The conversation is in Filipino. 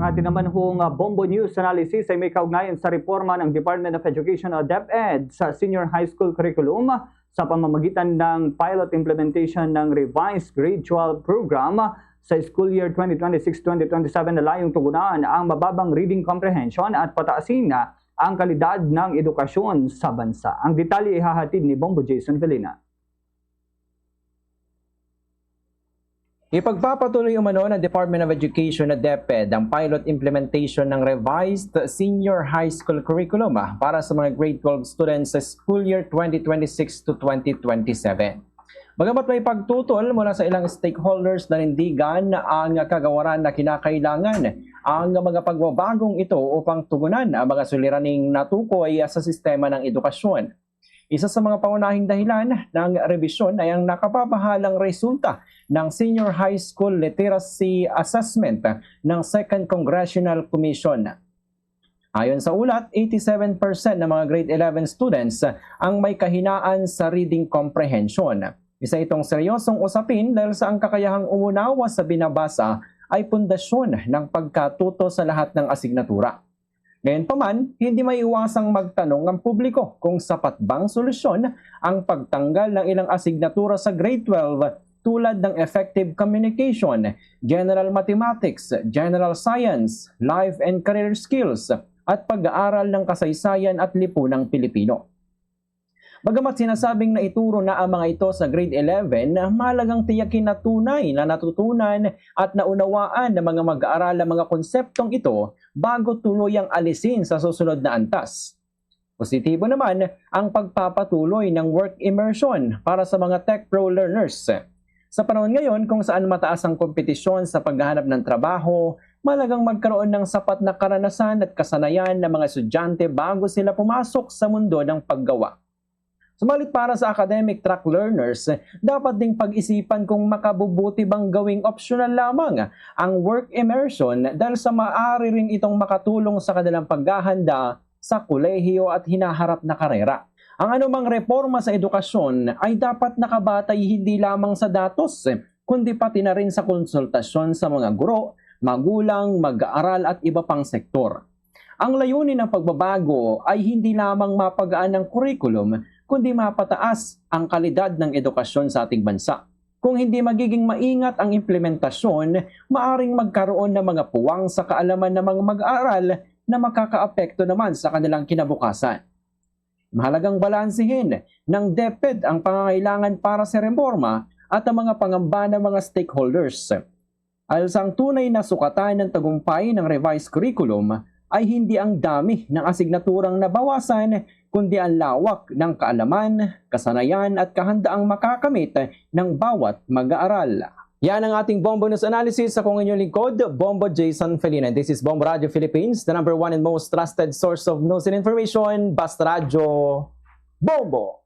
ating naman hong Bombo News analysis ay may kaugnayan sa reforma ng Department of Education o DepEd sa senior high school curriculum sa pamamagitan ng pilot implementation ng revised grade 12 program sa school year 2026-2027 na layong tugunan ang mababang reading comprehension at pataasin ang kalidad ng edukasyon sa bansa. Ang detalye ihahatid ni Bombo Jason Velina. Ipagpapatuloy umano ng Department of Education na DepEd ang pilot implementation ng revised senior high school curriculum para sa mga grade 12 students sa school year 2026 to 2027. Bagamat may pagtutol mula sa ilang stakeholders na nindigan ang kagawaran na kinakailangan ang mga pagbabagong ito upang tugunan ang mga suliraning natukoy sa sistema ng edukasyon. Isa sa mga pangunahing dahilan ng revisyon ay ang nakapabahalang resulta ng Senior High School Literacy Assessment ng 2nd Congressional Commission. Ayon sa ulat, 87% ng mga grade 11 students ang may kahinaan sa reading comprehension. Isa itong seryosong usapin dahil sa ang kakayahang umunawa sa binabasa ay pundasyon ng pagkatuto sa lahat ng asignatura. Gayunpaman, hindi maiiwasang magtanong ang publiko kung sapat bang solusyon ang pagtanggal ng ilang asignatura sa grade 12 tulad ng effective communication, general mathematics, general science, life and career skills, at pag-aaral ng kasaysayan at lipunang Pilipino. Bagamat sinasabing na ituro na ang mga ito sa grade 11, mahalagang tiyakin na tunay na natutunan at naunawaan ng mga mag-aaral ang mga konseptong ito bago tuluyang alisin sa susunod na antas. Positibo naman ang pagpapatuloy ng work immersion para sa mga tech pro learners. Sa panahon ngayon kung saan mataas ang kompetisyon sa paghahanap ng trabaho, mahalagang magkaroon ng sapat na karanasan at kasanayan ng mga estudyante bago sila pumasok sa mundo ng paggawa. Sumalit para sa academic track learners, dapat ding pag-isipan kung makabubuti bang gawing optional lamang ang work immersion dahil sa maaari rin itong makatulong sa kanilang paghahanda sa kolehiyo at hinaharap na karera. Ang anumang reforma sa edukasyon ay dapat nakabatay hindi lamang sa datos, kundi pati na rin sa konsultasyon sa mga guro, magulang, mag-aaral at iba pang sektor. Ang layunin ng pagbabago ay hindi lamang mapagaan ng curriculum, kundi mapataas ang kalidad ng edukasyon sa ating bansa. Kung hindi magiging maingat ang implementasyon, maaring magkaroon ng mga puwang sa kaalaman ng mga mag-aaral na makakaapekto naman sa kanilang kinabukasan. Mahalagang balansihin ng DepEd ang pangangailangan para sa reforma at ang mga pangamba ng mga stakeholders. Ang tunay na sukatan ng tagumpay ng revised curriculum ay hindi ang dami ng asignaturang nabawasan, kundi ang lawak ng kaalaman, kasanayan at kahandaang makakamit ng bawat mag-aaral. Yan ang ating Bombo News Analysis. Ako ang inyong lingkod, Bombo Jason Felina. This is Bombo Radio Philippines, the #1 and most trusted source of news and information. Basta Radio Bombo!